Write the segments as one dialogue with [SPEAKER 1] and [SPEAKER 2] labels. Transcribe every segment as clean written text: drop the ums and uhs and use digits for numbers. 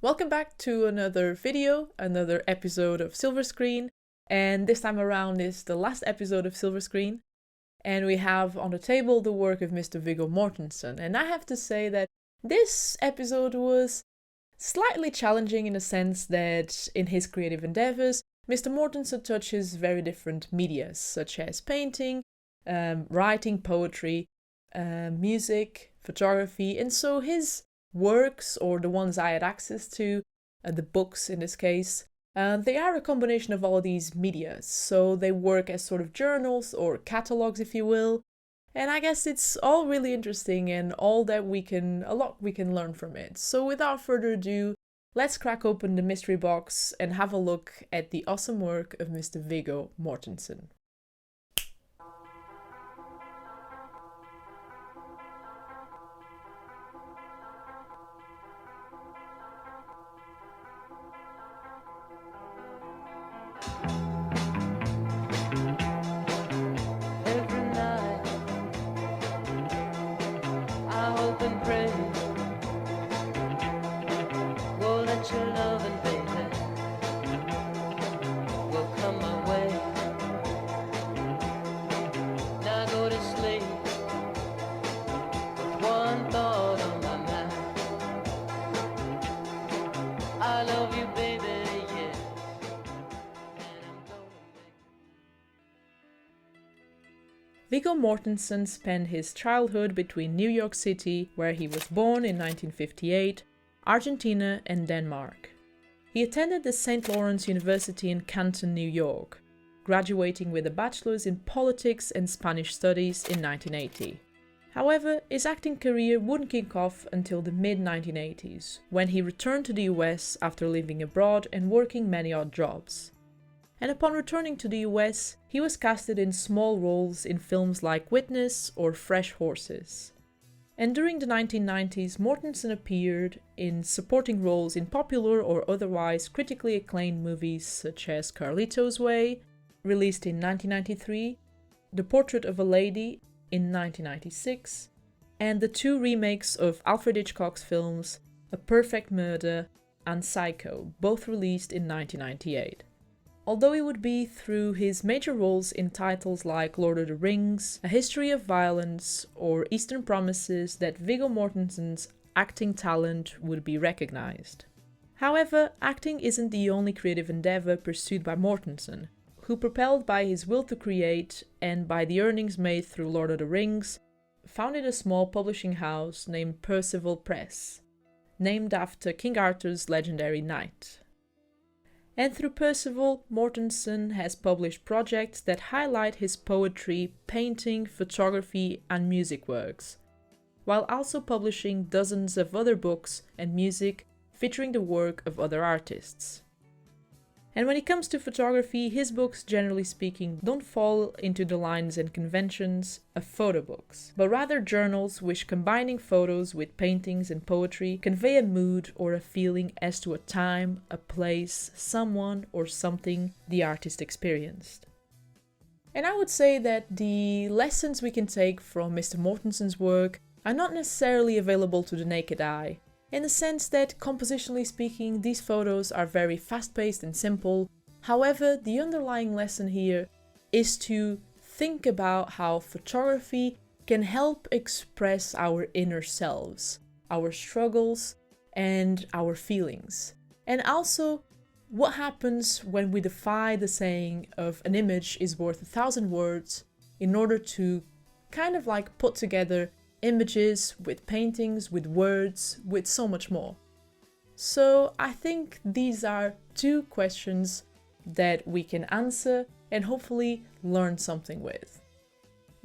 [SPEAKER 1] Welcome back to another video, another episode of Silver Screen, and this time around is the last episode of Silver Screen, and we have on the table the work of Mr. Viggo Mortensen, and I have to say that this episode was slightly challenging in the sense that in his creative endeavors, Mr. Mortensen touches very different medias, such as painting, writing, poetry, music, photography, and so his works, or the ones I had access to, the books in this case, they are a combination of all these medias, so they work as sort of journals or catalogs, if you will, and I guess it's all really interesting and a lot we can learn from it. So without further ado, let's crack open the mystery box and have a look at the awesome work of Mr. Viggo Mortensen. Viggo Mortensen spent his childhood between New York City, where he was born in 1958, Argentina and Denmark. He attended the St. Lawrence University in Canton, New York, graduating with a bachelor's in politics and Spanish studies in 1980. However, his acting career wouldn't kick off until the mid-1980s, when he returned to the US after living abroad and working many odd jobs. And upon returning to the US, he was casted in small roles in films like Witness or Fresh Horses. And during the 1990s, Mortensen appeared in supporting roles in popular or otherwise critically acclaimed movies such as Carlito's Way, released in 1993, The Portrait of a Lady in 1996, and the two remakes of Alfred Hitchcock's films A Perfect Murder and Psycho, both released in 1998. Although it would be through his major roles in titles like Lord of the Rings, A History of Violence, or Eastern Promises that Viggo Mortensen's acting talent would be recognized. However, acting isn't the only creative endeavor pursued by Mortensen, who, propelled by his will to create and by the earnings made through Lord of the Rings, founded a small publishing house named Percival Press, named after King Arthur's legendary knight. And through Percival, Mortensen has published projects that highlight his poetry, painting, photography, and music works, while also publishing dozens of other books and music featuring the work of other artists. And when it comes to photography, his books, generally speaking, don't fall into the lines and conventions of photo books, but rather journals which, combining photos with paintings and poetry, convey a mood or a feeling as to a time, a place, someone, or something the artist experienced. And I would say that the lessons we can take from Mr. Mortensen's work are not necessarily available to the naked eye, in the sense that, compositionally speaking, these photos are very fast-paced and simple. However, the underlying lesson here is to think about how photography can help express our inner selves, our struggles, and our feelings. And also, what happens when we defy the saying of an image is worth 1,000 words in order to kind of like put together images, with paintings, with words, with so much more. So I think these are two questions that we can answer and hopefully learn something with.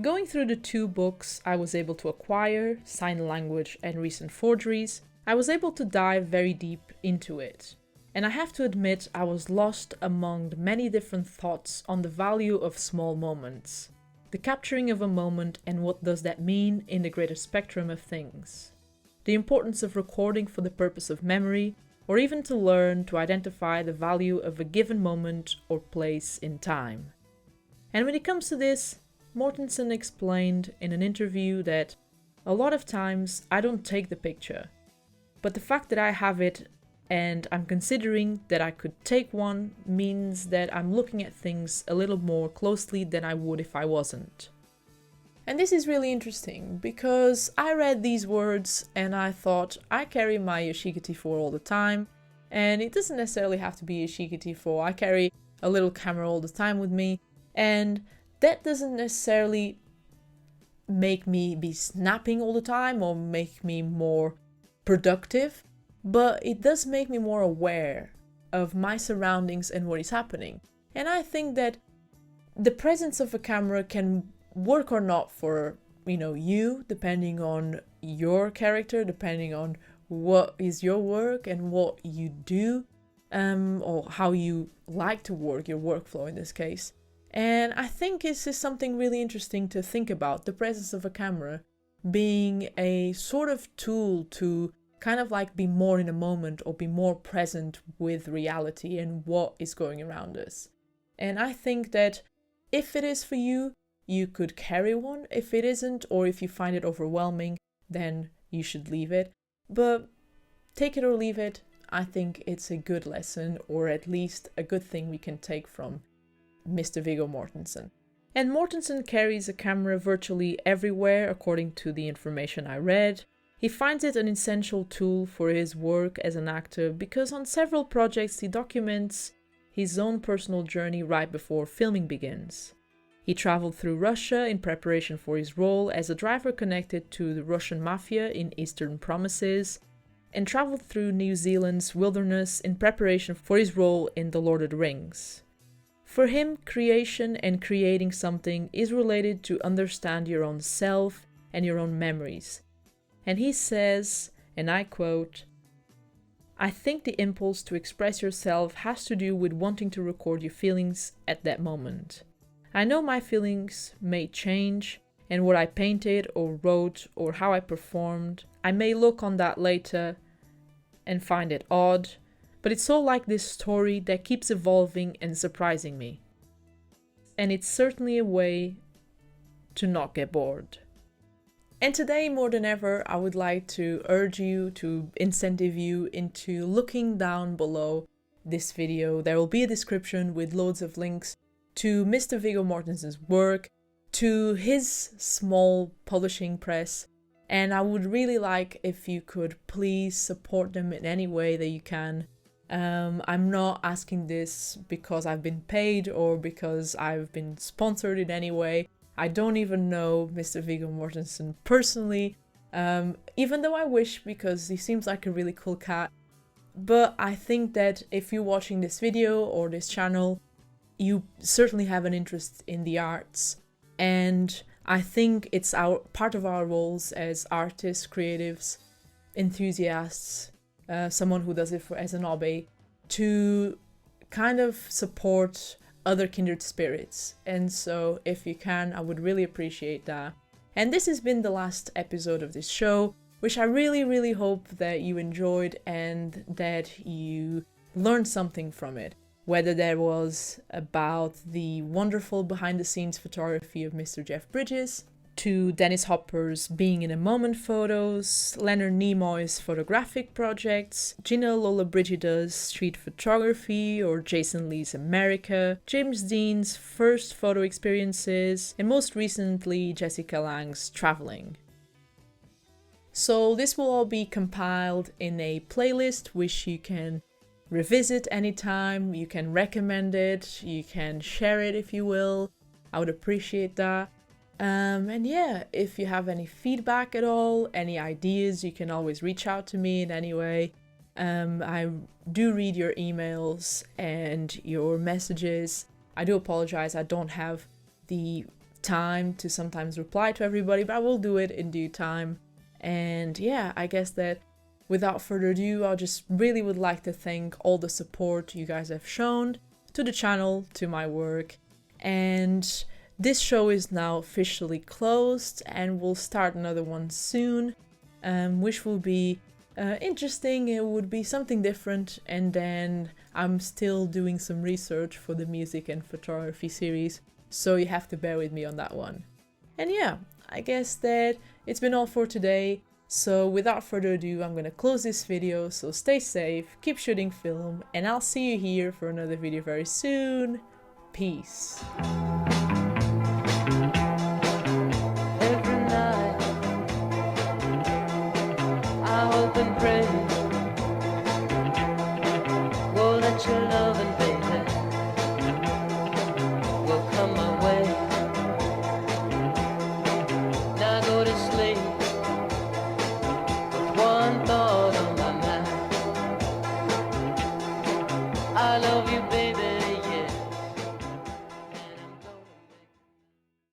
[SPEAKER 1] Going through the two books I was able to acquire, Sign Language and Recent Forgeries, I was able to dive very deep into it. And I have to admit I was lost among many different thoughts on the value of small moments. The capturing of a moment and what does that mean in the greater spectrum of things. The importance of recording for the purpose of memory, or even to learn to identify the value of a given moment or place in time. And when it comes to this, Mortensen explained in an interview that a lot of times I don't take the picture, but the fact that I have it and I'm considering that I could take one means that I'm looking at things a little more closely than I would if I wasn't. And this is really interesting because I read these words and I thought, I carry my Yashica T4 all the time, and it doesn't necessarily have to be a Yashica T4. I carry a little camera all the time with me, and that doesn't necessarily make me be snapping all the time or make me more productive, but it does make me more aware of my surroundings and what is happening. And I think that the presence of a camera can work or not for, you, depending on your character, depending on what is your work and what you do, or how you like to work, your workflow in this case. And I think this is something really interesting to think about, the presence of a camera being a sort of tool to kind of like be more in a moment or be more present with reality and what is going around us. And I think that if it is for you, you could carry one. If it isn't, or if you find it overwhelming, then you should leave it. But take it or leave it, I think it's a good lesson, or at least a good thing we can take from Mr. Viggo Mortensen. And Mortensen carries a camera virtually everywhere, according to the information I read. He finds it an essential tool for his work as an actor because on several projects he documents his own personal journey right before filming begins. He traveled through Russia in preparation for his role as a driver connected to the Russian mafia in Eastern Promises, and traveled through New Zealand's wilderness in preparation for his role in The Lord of the Rings. For him, creation and creating something is related to understand your own self and your own memories. And he says, and I quote, "I think the impulse to express yourself has to do with wanting to record your feelings at that moment. I know my feelings may change, and what I painted or wrote or how I performed, I may look on that later and find it odd, but it's all like this story that keeps evolving and surprising me. And it's certainly a way to not get bored." And today, more than ever, I would like to urge you, to incentive you into looking down below this video. There will be a description with loads of links to Mr. Viggo Mortensen's work, to his small publishing press, and I would really like if you could please support them in any way that you can. I'm not asking this because I've been paid or because I've been sponsored in any way. I don't even know Mr. Viggo Mortensen personally, even though I wish, because he seems like a really cool cat. But I think that if you're watching this video or this channel, you certainly have an interest in the arts, and I think it's part of our roles as artists, creatives, enthusiasts, someone who does it as an hobby, to kind of support other kindred spirits. And so if you can, I would really appreciate that. And this has been the last episode of this show, which I really hope that you enjoyed and that you learned something from it. Whether that was about the wonderful behind-the-scenes photography of Mr. Jeff Bridges, to Dennis Hopper's Being in a Moment photos, Leonard Nimoy's photographic projects, Gina Lollobrigida's street photography, or Jason Lee's America, James Dean's first photo experiences, and most recently Jessica Lange's traveling. So this will all be compiled in a playlist which you can revisit anytime, you can recommend it, you can share it if you will. I would appreciate that. And yeah, if you have any feedback at all, any ideas, you can always reach out to me in any way. I do read your emails and your messages. I do apologize, I don't have the time to sometimes reply to everybody, but I will do it in due time. And yeah, I guess that without further ado, I just really would like to thank all the support you guys have shown to the channel, to my work, and this show is now officially closed and we'll start another one soon, which will be interesting. It would be something different, and then I'm still doing some research for the music and photography series, so you have to bear with me on that one. And yeah, I guess that it's been all for today. So without further ado, I'm gonna close this video, so stay safe, keep shooting film, and I'll see you here for another video very soon. Peace.